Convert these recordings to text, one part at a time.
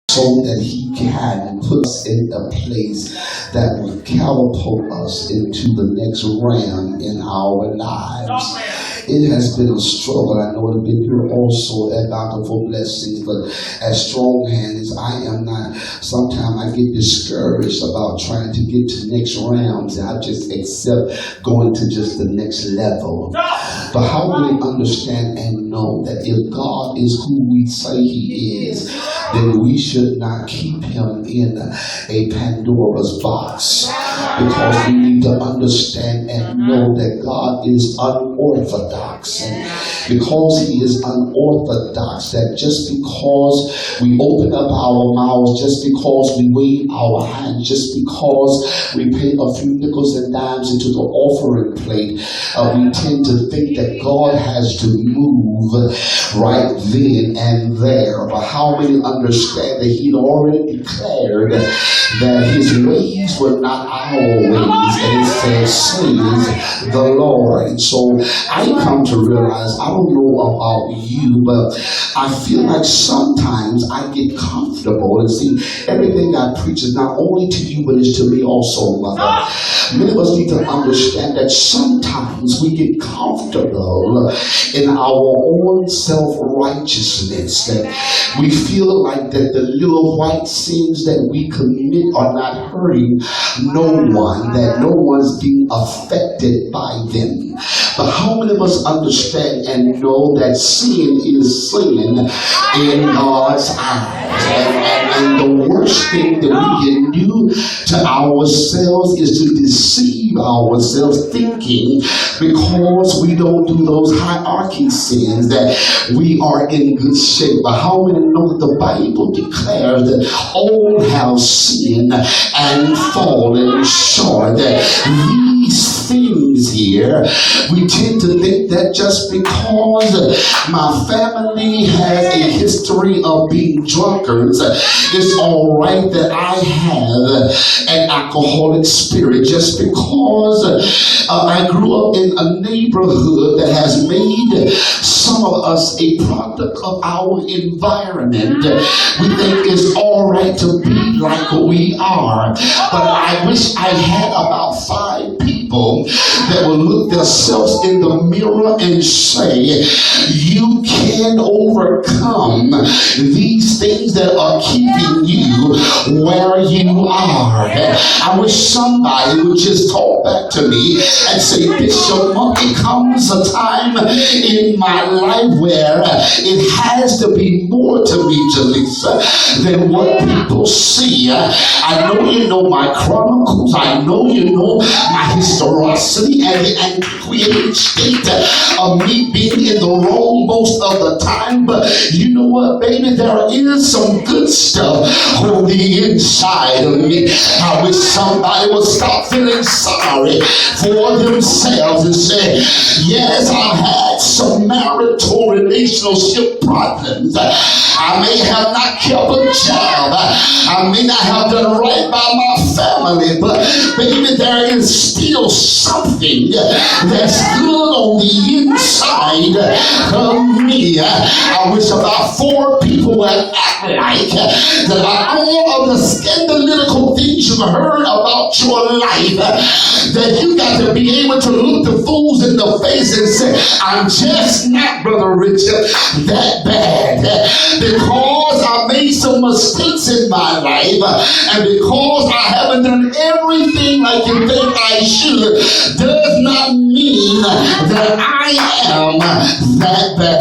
so that he can put us in a place that will catapult us into the next realm in our lives. It has been a struggle. I know I've been here also at Bountiful Blessings, but as strong hands, I am not. Sometimes I get discouraged about trying to get to next rounds, and I just accept going to just the next level. But how do we understand and know that if God is who we say he is, then we should not keep him in a Pandora's box, because we need to understand and know that God is unorthodox. And because he is unorthodox, that just because we open up our mouths, just because we wave our hands, just because we pay a few nickels and dimes into the offering plate, we tend to think that God has to move right then and there. But how many understand that he'd already declared that his ways were not our ways, and it says the Lord. And so I come to realize, I don't know about you, but I feel like sometimes I get comfortable. And see, everything I preach is not only to you, but it's to me also, Mother. Many of us need to understand that sometimes we get comfortable in our own self-righteousness, that we feel like that the little white sins that we commit are not hurting no one, that no one's being affected by them. But how many of us understand and know that sin is sin in God's eyes? And the worst thing that we can do to ourselves is to deceive ourselves, thinking because we don't do those hierarchy sins that we are in good shape. But how many know that the Bible declares that all have sinned and fallen short? That these things here, we tend to think that just because my family has a history of being drunkards, it's all right that I have an alcoholic spirit. Just because I grew up in a neighborhood that has made some of us a product of our environment, we think it's all right to be like we are. But I wish I had about 5 people that will look themselves in the mirror and say, you can overcome these things that are keeping you where you are. I wish somebody would just talk back to me and say, Bishop, it comes a time in my life where it has to be more to me, Jaleesa, than what people see. I know you know my chronicles. I know you know my historicity and the antiquated state of me being in the wrong most of the time. But you know what, baby? There is some good stuff on the inside of me. I wish somebody would stop feeling sorry for themselves and say, yes, I had some marital relationship problems. I may have not kept a job. I may not have done right by my family, but baby, there is still something that's good on the inside of me. I wish about 4 people would act like that all of the scandalous things you've heard about your life, that you got to be able to look the fools in the face and say, I'm just not, Brother Richard, that bad. Because I made some mistakes in my life, and because I haven't done everything like you think I should, does not mean that I am that bad.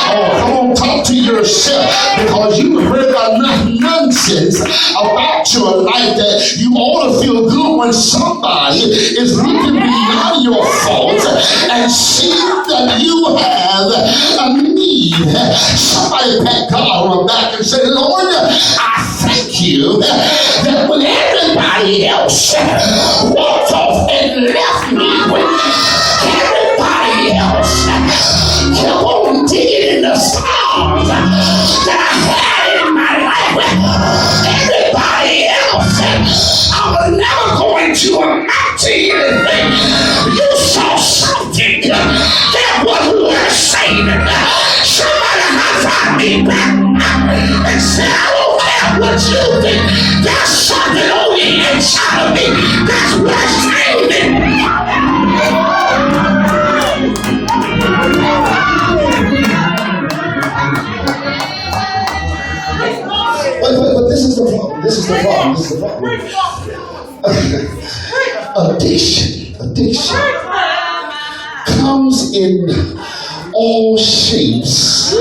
Oh, come on, talk to yourself, because you heard enough nonsense about your life that you ought to feel good when somebody is looking beyond your faults and see that you have a need. Somebody pat God on the back and say, Lord, I thank you that when everybody else walked off and left me, when everybody else kept on digging in the stars that I had in my life, everybody else, I was never going to amount to anything. You saw something that was worth saying. Somebody high-five me back and say, I don't care what you think. There's something on the inside of me that's worth saving. But this is the problem. This is the problem. Addiction comes in all shapes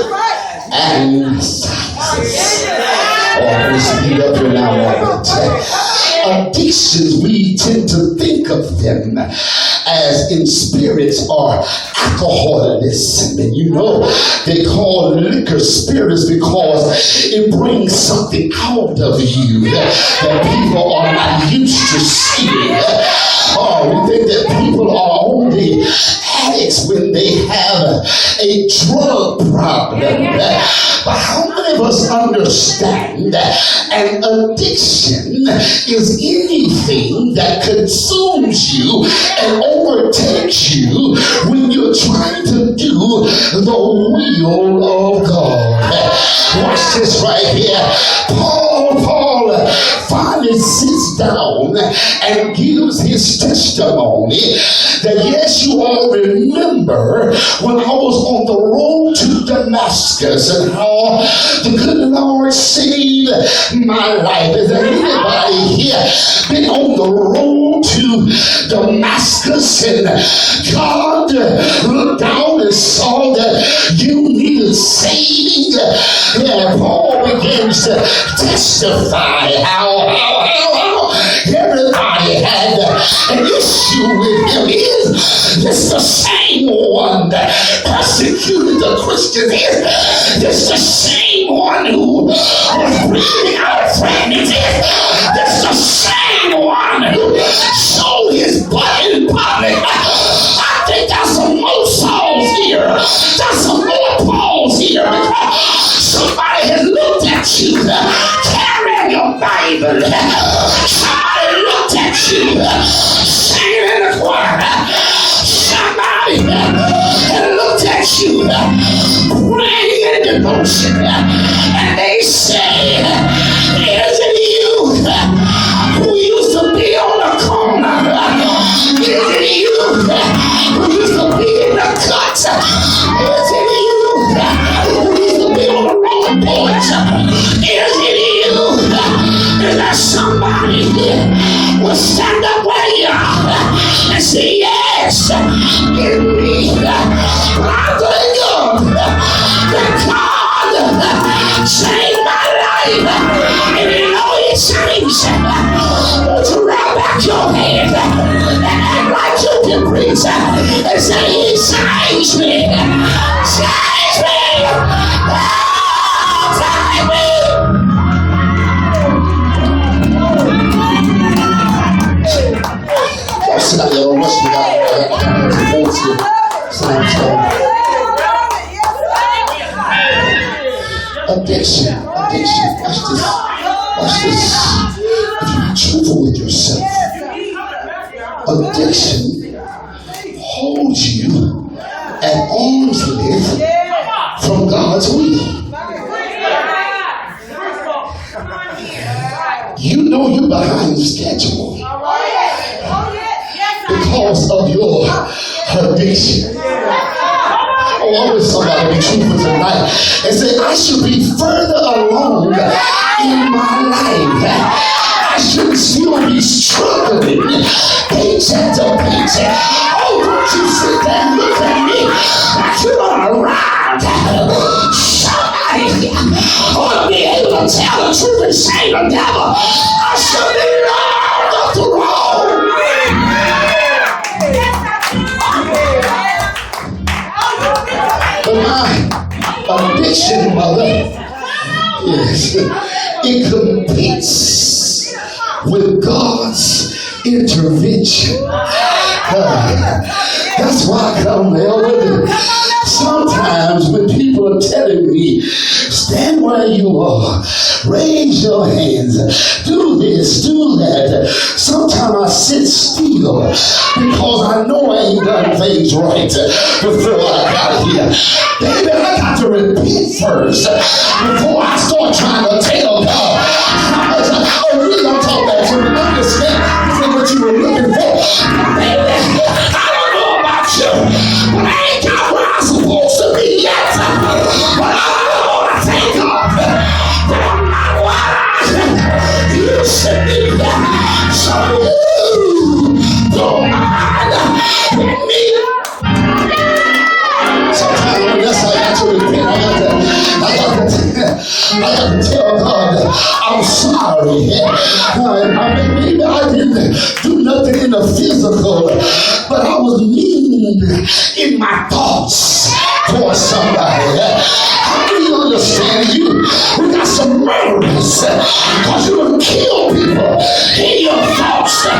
and sizes. Oh, I'm going to speed up here now a bit. Addictions, we tend to think of them as in spirits or alcoholism. And you know, they call liquor spirits because it brings something out of you that people are not used to seeing. Oh, we think that people are only addicts when they have a drug problem. But how many of us understand that an addiction is anything that consumes you and overtakes you when you're trying to do the will of God? Watch this right here. Paul finally sits down and gives his testimony that, yes, you all remember when I was on the road to Damascus and how the good Lord saved my life. Is there anybody here been on the road to Damascus and God looked down and saw that you needed saving? Yeah, Paul begins to testify how everybody had an issue with him. Is this the same one that persecuted the Christians? Is this the same one who was breathing out flames? Is this the same one who sold his butt in public? I think there's some more Sauls here. There's some more Pauls here. Somebody has looked at you carrying your Bible. Somebody looked at you singing in the choir. Somebody has looked at you praying in devotion. And they say, is it you who used to be on the corner? Is it you who used to be in the cuts? Is it you who used to be on the wrong boards? Is it you? Is there somebody here will stand up where you are and say, yes, give me that. I'm going God that God saved my life. And you know He changed. Won't you wrap back your hand and act like you can preach and say, He changed me. Change me. Change me. Sit down, y'all. Rush me out. Addiction. Watch this. If you be truthful with yourself, addiction holds you at arm's length from God's will. You know you're behind schedule because of your addiction. Oh, I wish somebody be truthful tonight and say, I should be further along in my life. I should still be struggling paycheck to paycheck. Oh, don't you sit there and look at me like you're around. Somebody ought to be able to tell the truth and say the devil, I should be loud off the road. But my addiction, mother, yes, it competes with God's intervention. That's why I come there. Sometimes when people are telling me, stand where you are, raise your hands, do this, do that, sometimes I sit still because I know I ain't done things right before I got here. Baby, I got to repent first before I start trying to tell God God, I'm sorry. Maybe I didn't do nothing in the physical, but I was mean in my thoughts towards somebody. How do you understand you? We got some murderers because you done kill people in your thoughts. We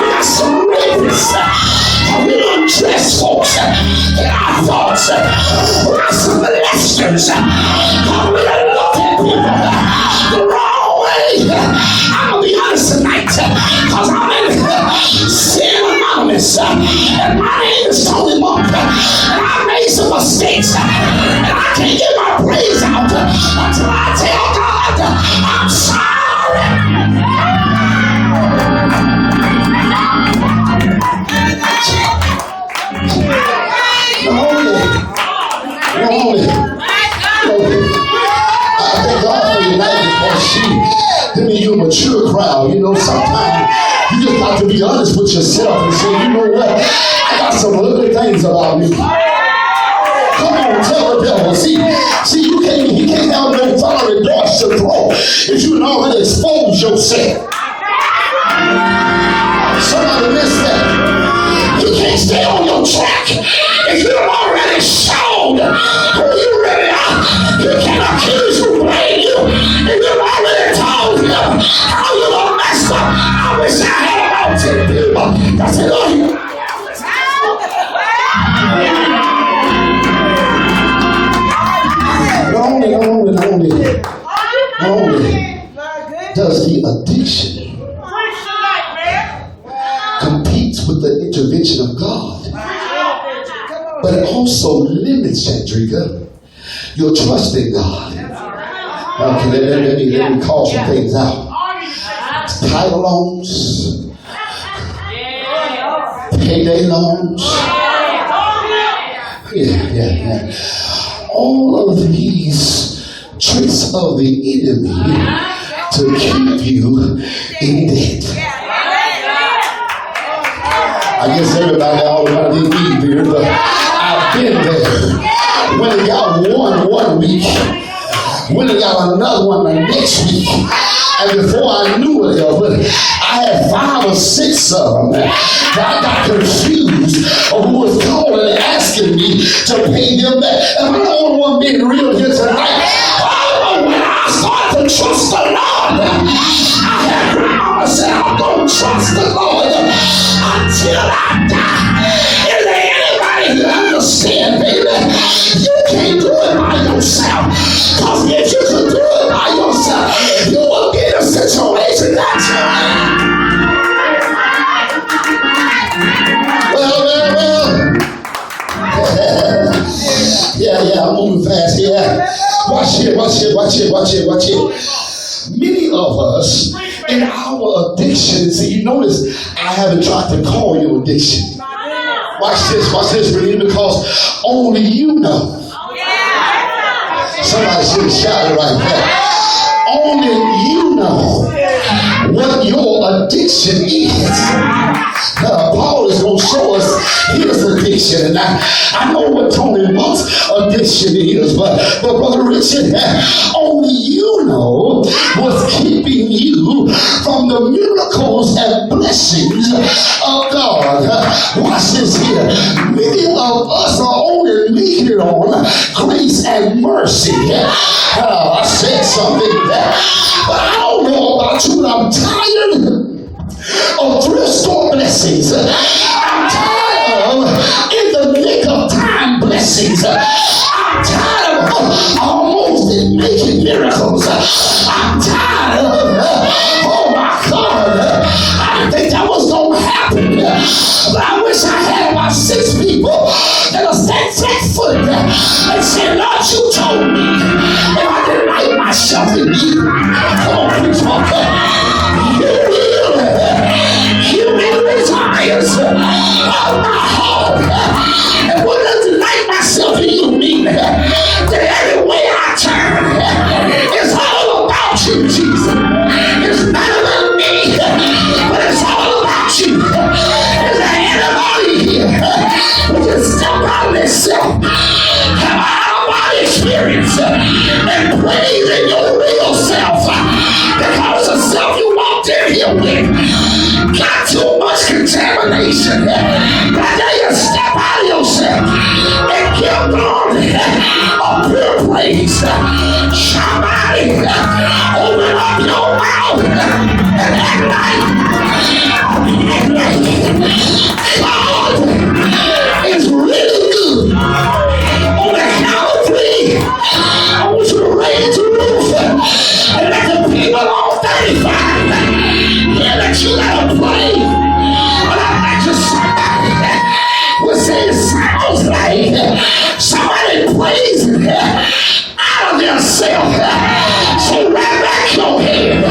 got some rapists. We don't dress folks in our thoughts. We got some molesters. We don't look at people the wrong way. I'm going to be honest tonight because I'm in Sin Anonymous and my name is Tony Monk and I made some mistakes and I can't get my praise out until I tell God I'm sorry. I thank God for your night because she made you a mature crowd. You know, sometimes you just got to be honest with yourself and say, you know what? I got some ugly things about me. Come on, tell the devil. See, he can't have no fiery darts to throw if you already expose yourself. Somebody missed that. He can't stay on your track if you already showed who you really are. He can't accuse you, blame you, if you already told him how you gonna mess up. I wish I had about 10 people that said, oh, you. Not only does the addiction competes with the intervention of God, but it also limits, Chandrika, your trust in God. Okay, let me call some things out. Title loans, payday loans, yeah. All of these tricks of the enemy to keep you in debt. I guess everybody already need beer, but I've been there. When it got one week, when it got another one the next week, and before I knew it, I had 5 or 6 of them that I got confused of who was calling and asking me to pay them back. Am I the only one being real here tonight? When I started to trust the Lord, I had grandma say, I'm going to trust the Lord until I die. Is there anybody who understand, baby? You can't do it by yourself. Because if you could do it by yourself, you will be in a situation that Yeah, I'm moving fast here. Watch it. Many of us in our addictions, and you notice I haven't tried to call you addiction. Watch this, really, because only you know. Somebody should have shouted right there. Only you know what your addiction is. Paul is going to show us his addiction, and I know what Tony Monk's addiction is, but Brother Richard, only you know what's keeping you from the miracles and blessings of God. Watch this here. Many of us are only making on grace and mercy. I said something there, but I don't know about you, but I'm tired of thrift store blessings. I'm tired of in the nick of time blessings. I'm tired of almost making miracles. I'm tired of, oh my God, I didn't think that was going to happen. But I wish I had about 6 people that'll stand flat-footed and say, Lord, you told me if I delight myself in you. Come on, please, you will desires of my heart. And when I delight myself in you, mean that every way I turn is all about you, Jesus. It's not about me, but it's all about you. Is there anybody here who can step out of themselves, have an out-of-body experience, God is really good. On the count of three, I want you to raise the roof and let the people on 35 hear that you gotta pray. But I bet you somebody will say it sounds like somebody praising out of their self. So wrap back your head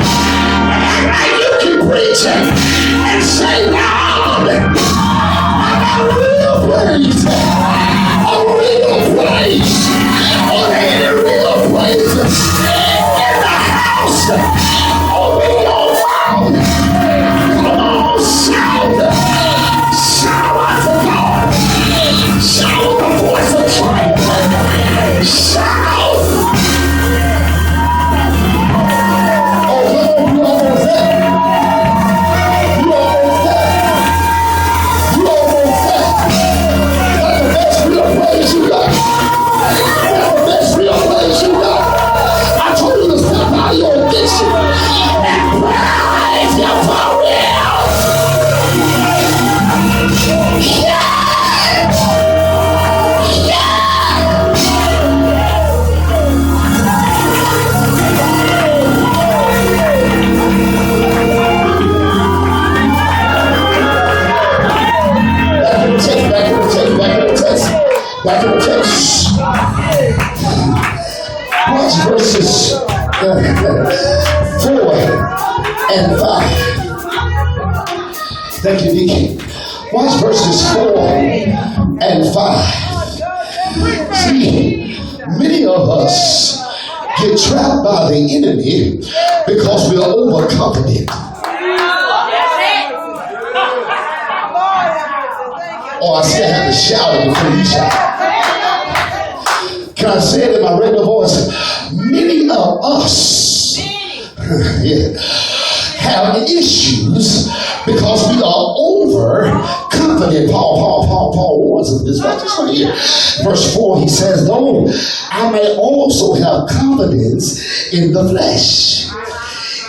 like you can preach and say, Lord, I real praise, a real praise, or any real praise in the house, open your mouth, come on, shout, shout out to God, shout with the voice of triumph, shout. Back in the text. Watch verses 4 and 5. Thank you, Deacon. Watch verses 4 and 5. See, many of us get trapped by the enemy because we are overconfident. Oh, I still have to shout it before you shout. Can I say it in my regular voice? Many of us have issues because we are overconfident. Paul warns us this right here. Verse 4, he says, though I may also have confidence in the flesh.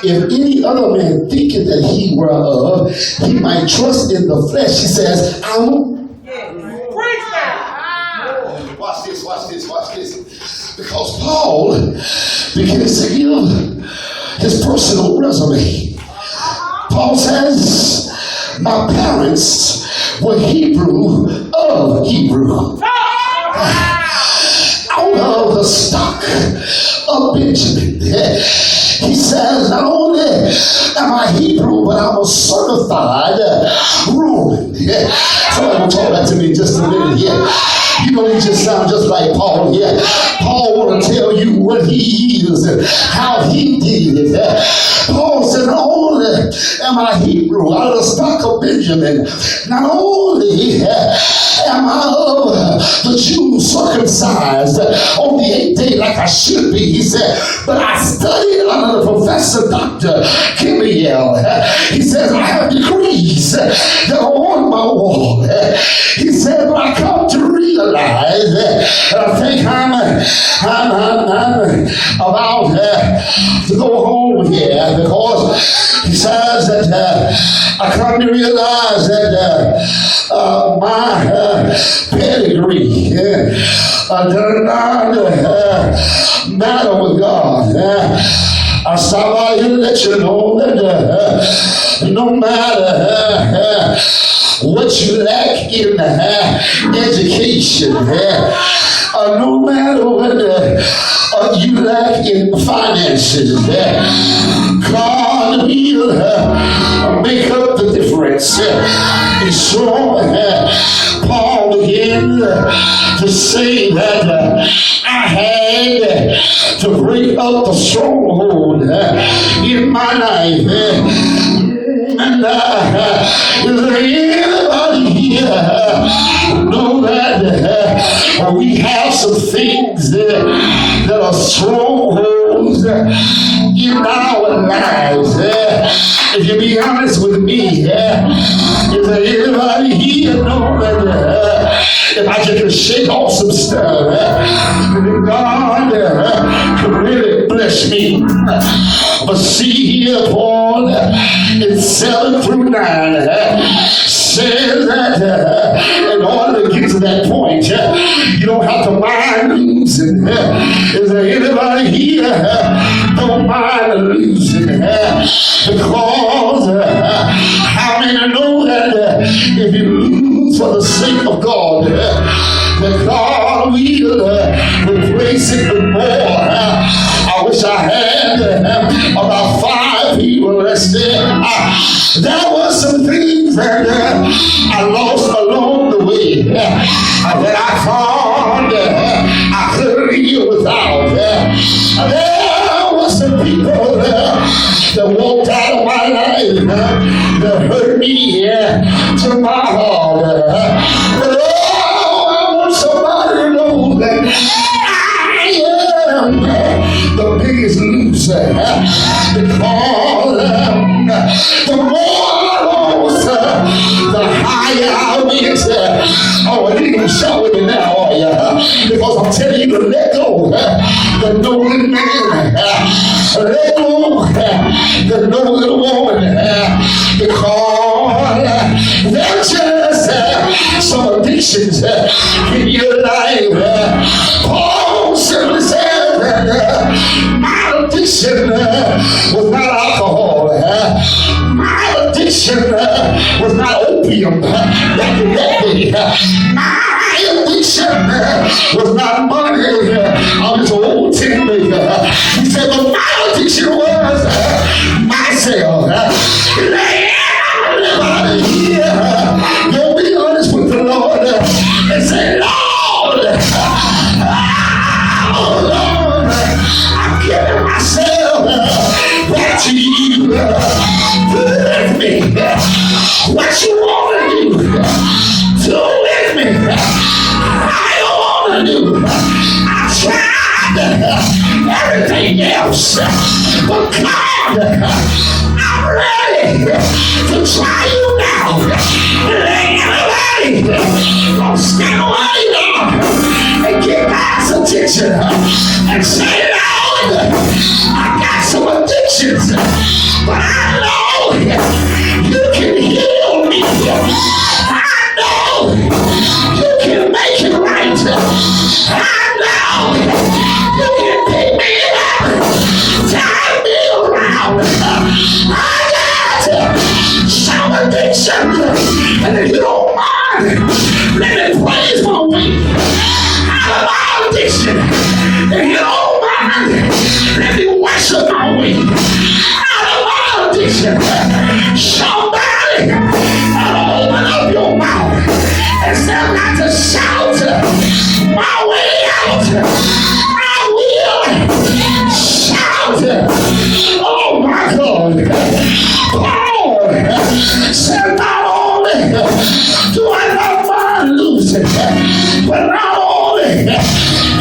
If any other man thinketh that he were of, he might trust in the flesh. He says, I won't. Watch this. Because Paul begins to give his personal resume. Paul says, my parents were Hebrew of Hebrew. Out of the stock of Benjamin. He says, not only am I Hebrew, but I'm a certified Roman. Somebody will talk that to me in just a minute here. You know, he just sounds just like Paul here. Paul want to tell you what he is and how he did it. Paul said, not only am I Hebrew, out of the stock of Benjamin, not only am I of the Jews circumcised on the 8th day like I should be, he said, but I studied under the professor, Dr. Gamaliel. He says, I have degrees that are on my wall. He said, but I come to realize that I think I'm about to go home here, because he says that I come to realize that my pedigree does not matter with God. I stop by here to let you know that no matter what you lack in education, no matter what you lack in finances, God will make up the difference. And so Paul began to say that I had to break up the stronghold in my life. And is there anybody here know that we have some things that are strongholds in our lives? If you be honest with me, is there anybody here know that if I just shake off some stuff, God can really bless me? But see here, Paul, in 7 through 9 says that in order to get to that point, you don't have to mind losing. Is there anybody here don't mind losing? Because how many know that if you lose for the sake of God, that God will replace it with more? I wish I had about 5 people that said there were some things that I lost along the way that I found I couldn't live without. There were some people that walked out of my life that hurt me to my heart. But I want somebody to know that I am the biggest loser, because the more I lost, the higher I went. Oh, you can shout with me now, are you? Because I'm telling you to let go. The no little man, let go. The no little woman, because they're just some addictions in your life. Paul simply said that my addiction was not alcohol. My addiction was not opium. My addiction was not money. I'm just an old tin maker. He said, but my addiction was myself. Everybody here, you'll be honest with the Lord and say, Lord, oh Lord, I'm giving myself back to you. With me, what you want to do with me. I don't want to do. I tried everything else, but God, I'm ready to try you now. Anybody gonna stand away and get God's attention and say, Lord, I got some addictions, but I know you can heal me. I know you can make it right. I know you can pick me up, tie me around. I got some addiction, and if you don't mind, let me praise my way out of my addiction. If you don't mind, let me worship my way out of my addiction. Somebody open up your mouth and say, I've got to shout my way out. I will shout. Oh my God. Paul said, not only do I not mind losing, but not only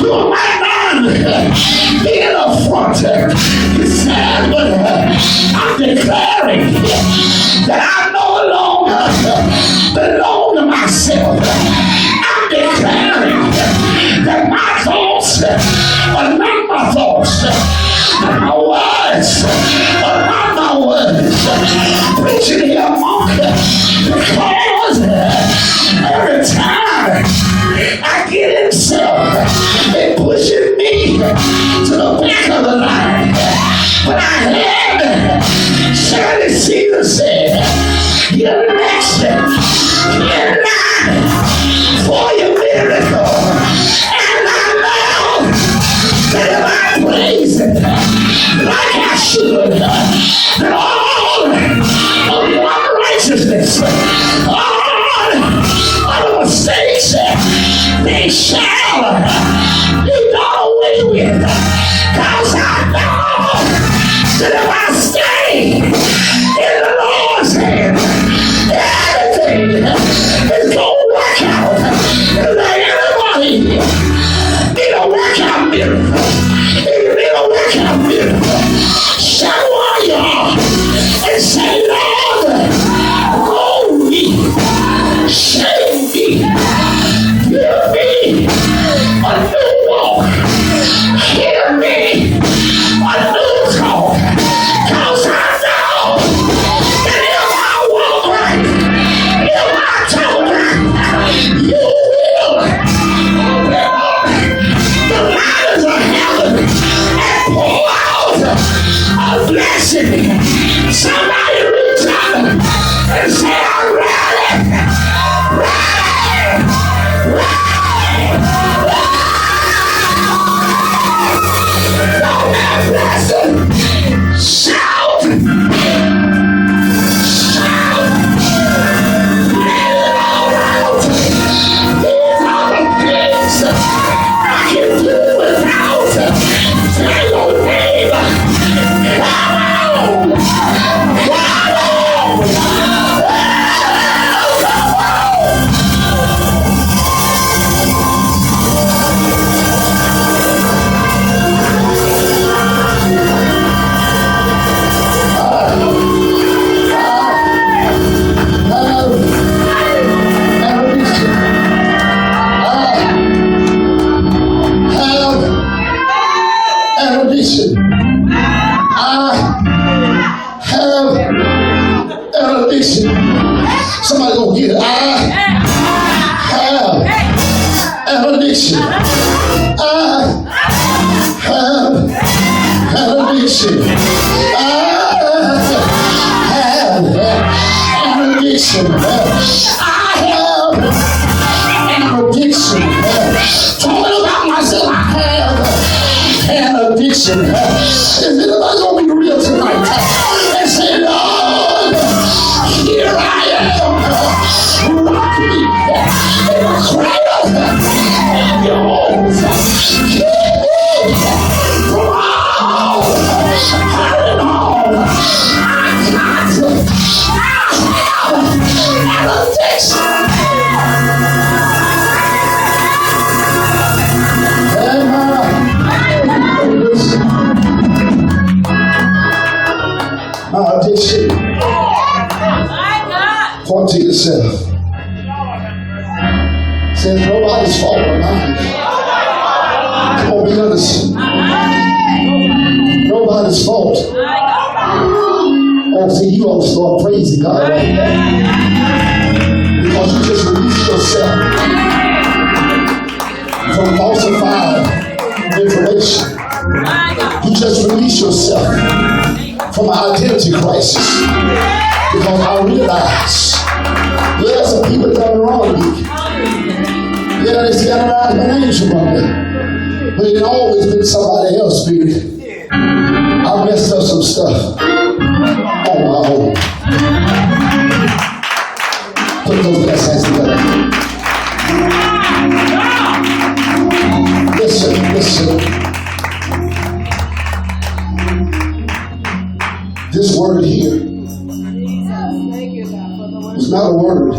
do I not being affronted. He said, but I'm declaring that I no longer belong to myself. I'm declaring that my thoughts are not my thoughts. My words are not my words. Preaching here, monk, because every time I get in self, it pushes me to the back of the line. But I had Charlie Caesar said, you're next out a blessing. Somebody reach out and say, I'm ready. That blessing. Shout. Shout. Let it all out. These are the things I can do without. Tell your neighbor, come on. Come on. Somebody go get it. I have an addiction. I have an addiction. I have an addiction. I have an addiction. Talking about myself, I have an addiction. Is anybody gonna be real tonight and say, Lord, here I am. Rock me in the cradle of your arms. Keep me from all hurt and all. I got to have an addiction. My addiction. Point to yourself. Says nobody's fault but mine. Come on, be honest. Nobody's fault. Oh, see, you ought to start praising God right now. Because you just released yourself from falsified information. You just released yourself from an identity crisis. Because I realize there's some people done wrong to me. Yeah, they scandalized my name from me. But it always been somebody else's spirit. I messed up some stuff on my own. Put those best hands together. Listen. This word here is not a word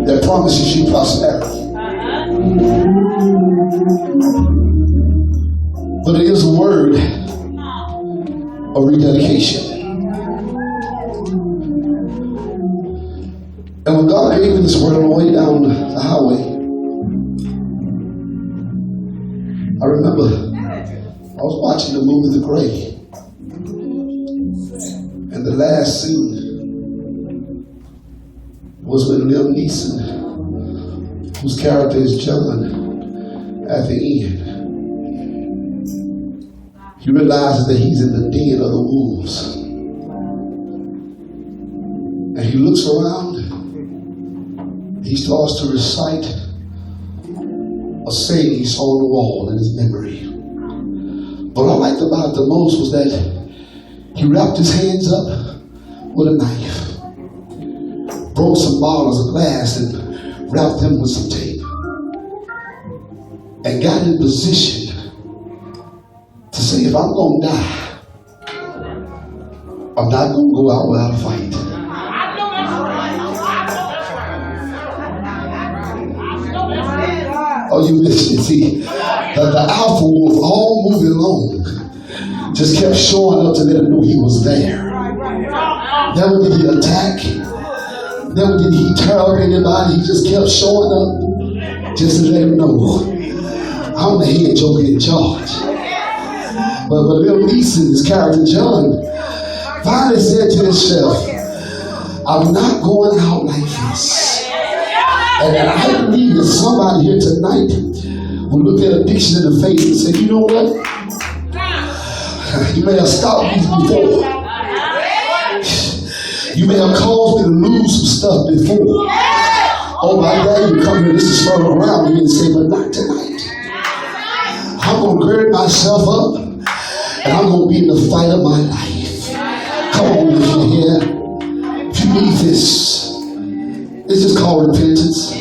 that promises you prosperity. But it is a word of rededication. And when God gave me this word on the way down the highway, I remember I was watching the movie The Grey. And the last scene was when Liam Neeson, whose character is John, at the end, he realizes that he's in the den of the wolves. And he looks around, he starts to recite a saying he saw on the wall in his memory. What I liked about it the most was that he wrapped his hands up with a knife, broke some bottles of glass and wrapped them with some tape, and got in position to say, if I'm going to die, I'm not going to go out without a fight. Oh, you missed it. See, the alpha wolf all moving along just kept showing up to let him know he was there. Never did he attack. Never did he tell anybody. He just kept showing up just to let him know, I'm the head joker in charge. But Liam Neeson, his character John, finally said to himself, I'm not going out like this. And I believe that somebody here tonight will look at addiction in the face and say, you know what? You may have stopped me before. You may have caused me to lose some stuff before. Oh my God, you come here, this is further around me and say, but not tonight. I'm going to gird myself up and I'm going to be in the fight of my life. Come on, if you're here. If you need this, it's just called repentance.